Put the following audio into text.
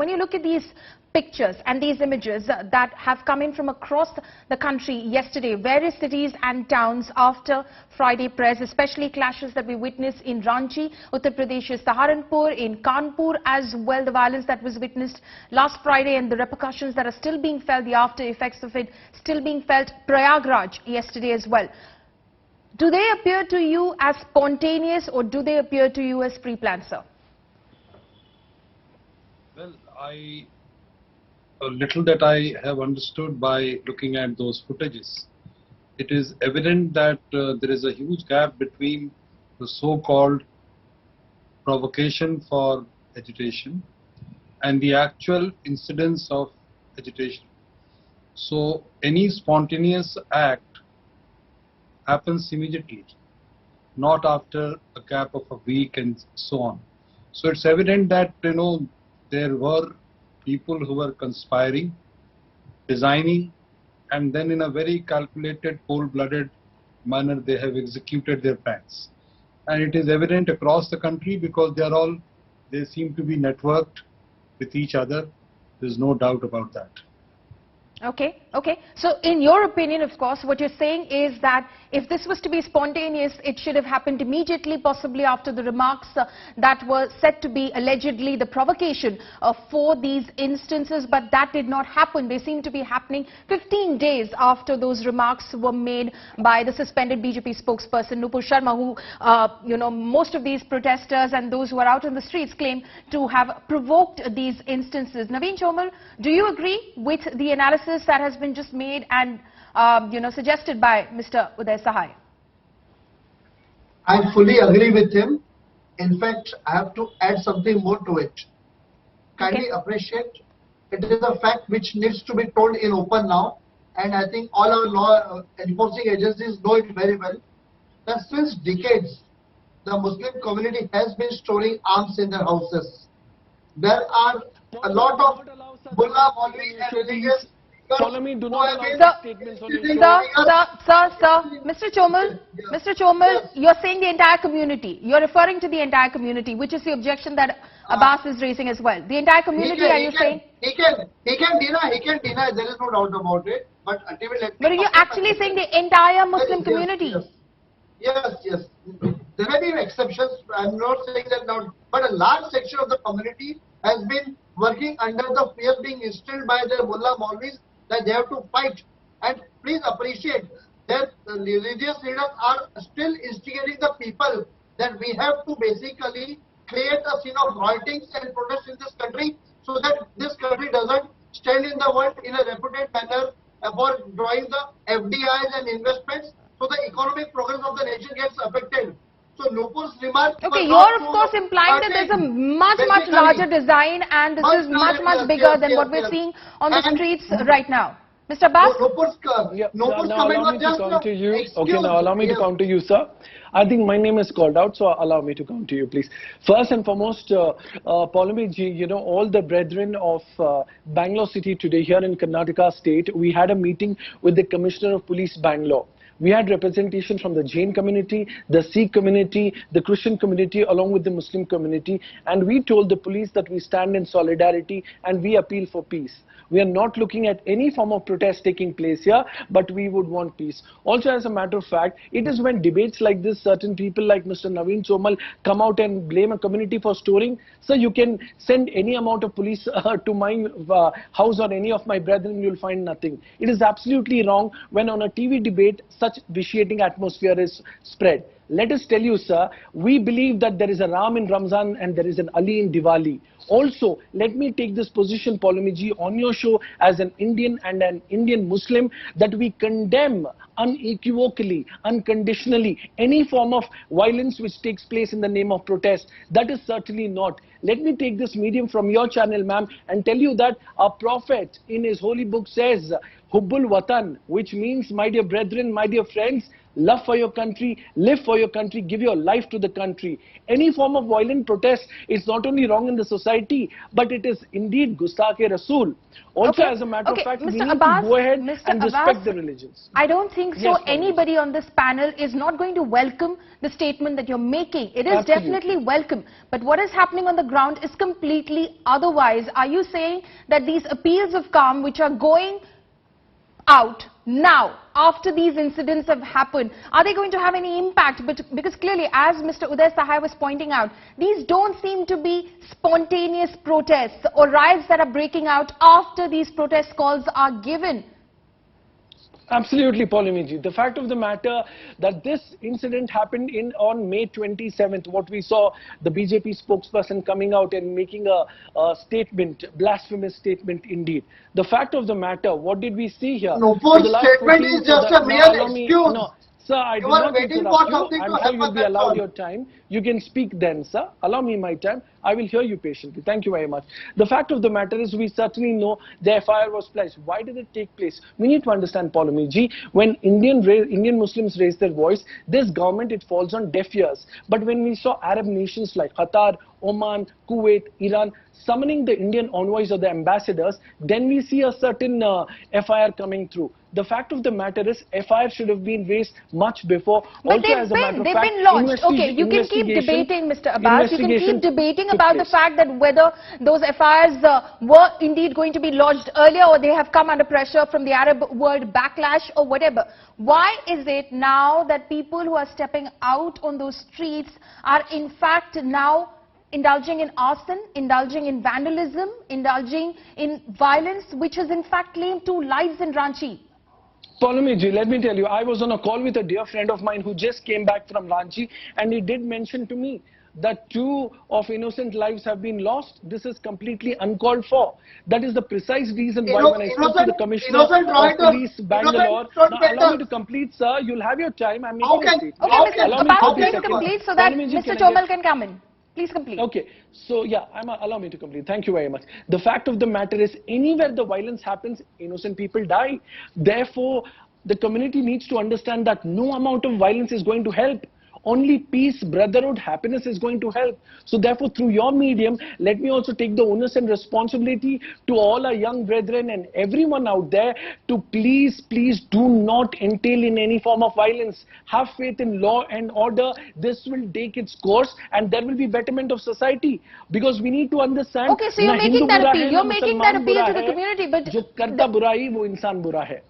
when you look at these pictures and these images that have come in from across the country yesterday, various cities and towns after Friday prayers, especially clashes that we witnessed in Ranchi, Uttar Pradesh, Saharanpur, in Kanpur as well, the violence that was witnessed last Friday and the repercussions that are still being felt, the after effects of it still being felt, Prayagraj yesterday as well. Do they appear to you as spontaneous or do they appear to you as pre-planned, sir? Well, a little that I have understood by looking at those footages, it is evident that there is a huge gap between the so-called provocation for agitation and the actual incidence of agitation. So any spontaneous act happens immediately, not after a gap of a week and so on. So it's evident that, there were people who were conspiring, designing, and then in a very calculated, cold-blooded manner they have executed their plans. And it is evident across the country because they seem to be networked with each other. There's no doubt about that. Okay. So in your opinion, of course, what you're saying is that if this was to be spontaneous, it should have happened immediately, possibly after the remarks that were said to be allegedly the provocation for these instances, but that did not happen. They seem to be happening 15 days after those remarks were made by the suspended BJP spokesperson Nupur Sharma, who, most of these protesters and those who are out in the streets claim to have provoked these instances. Naveen Chomal, do you agree with the analysis that has been just made and suggested by Mr. Uday Sahay? I fully agree with him. In fact, I have to add something more to it. Kindly appreciate, it is a fact which needs to be told in open now, and I think all our law enforcing agencies know it very well, that since decades, the Muslim community has been storing arms in their houses. There are a lot of mullah, maulvi and religious. Follow me, do not allow statements on your show. Sir, Mr. Chomal, you're saying the entire community. You're referring to the entire community, which is the objection that Abbas is raising as well. The entire community, are you saying? He can deny, there is no doubt about it. But are you actually saying the entire Muslim community? Yes. There may be exceptions. I'm not saying that now, but a large section of the community has been working under the fear being instilled by their mullah maulvis that they have to fight. And please appreciate that the religious leaders are still instigating the people that we have to basically create a scene of riotings and protests in this country so that this country doesn't stand in the world in a reputed manner for drawing the FDIs and investments, so the economic progress of the nation gets affected. So Nupur's remark. Okay, you're of course implying that there's a much larger design and this is much bigger than what we're seeing on the streets right now. Mr. Abbas? Now allow me to come to you. Okay, now allow me to come to you, sir. I think my name is called out, so allow me to come to you, please. First and foremost, Paulami ji, all the brethren of Bangalore city today here in Karnataka state, we had a meeting with the Commissioner of Police Bangalore. We had representation from the Jain community, the Sikh community, the Christian community, along with the Muslim community. And we told the police that we stand in solidarity and we appeal for peace. We are not looking at any form of protest taking place here, but we would want peace. Also, as a matter of fact, it is when debates like this, certain people like Mr. Naveen Chomal come out and blame a community for storing. So you can send any amount of police to my house or any of my brethren, you will find nothing. It is absolutely wrong when on a TV debate, such vitiating atmosphere is spread. Let us tell you, sir, we believe that there is a Ram in Ramzan and there is an Ali in Diwali. Also, let me take this position, Paulami on your show as an Indian and an Indian Muslim, that we condemn unequivocally, unconditionally, any form of violence which takes place in the name of protest. That is certainly not. Let me take this medium from your channel, ma'am, and tell you that our Prophet in his holy book says, Hubbul Watan, which means, my dear brethren, my dear friends, love for your country, live for your country, give your life to the country. Any form of violent protest is not only wrong in the society, but it is indeed Gustakh-e-Rasool. Also, as a matter of fact, we need to go ahead and respect the religions. I don't think so. Yes, anybody on this panel is not going to welcome the statement that you're making. It is definitely welcome. But what is happening on the ground is completely otherwise. Are you saying that these appeals of calm which are going out now, after these incidents have happened, are they going to have any impact? Because clearly, as Mr. Uday Sahay was pointing out, these don't seem to be spontaneous protests or riots that are breaking out after these protest calls are given. Absolutely, Paulamiji. The fact of the matter that this incident happened on May 27th, what we saw the BJP spokesperson coming out and making a statement, blasphemous statement indeed. The fact of the matter, what did we see here? Nupur's statement is just a mere excuse. Sir, I do not interrupt you. I'm sure you'll be allowed your time. You can speak then, sir. Allow me my time. I will hear you patiently. Thank you very much. The fact of the matter is we certainly know the FIR was placed. Why did it take place? We need to understand, Paulamiji, when Indian Muslims raise their voice, this government, it falls on deaf ears. But when we saw Arab nations like Qatar, Oman, Kuwait, Iran summoning the Indian envoys or the ambassadors, then we see a certain FIR coming through. The fact of the matter is FIR should have been raised much before. But they've been launched. Okay, you can keep debating, Mr. Abbas. You can keep debating about the fact that whether those FIRs were indeed going to be lodged earlier or they have come under pressure from the Arab world backlash or whatever. Why is it now that people who are stepping out on those streets are in fact now indulging in arson, indulging in vandalism, indulging in violence, which has in fact claimed 2 lives in Ranchi? Paulamiji, let me tell you, I was on a call with a dear friend of mine who just came back from Ranchi, and he did mention to me that 2 of innocent lives have been lost. This is completely uncalled for. That is the precise reason why when I spoke to the Commissioner of Police, Bangalore, now allow me to complete, sir. You'll have your time. I'm making a statement. Okay, Mr. Abbas, please complete so that Mr. Chomal can come in. Please complete. Okay, so yeah, allow me to complete. Thank you very much. The fact of the matter is, anywhere the violence happens, innocent people die. Therefore, the community needs to understand that no amount of violence is going to help. Only peace, brotherhood, happiness is going to help. So therefore, through your medium, let me also take the onus and responsibility to all our young brethren and everyone out there to please do not entail in any form of violence. Have faith in law and order. This will take its course and there will be betterment of society. Because we need to understand. Okay, so you're making that appeal. You're making that appeal to the community. But जो करता बुराई वो इंसान बुरा है.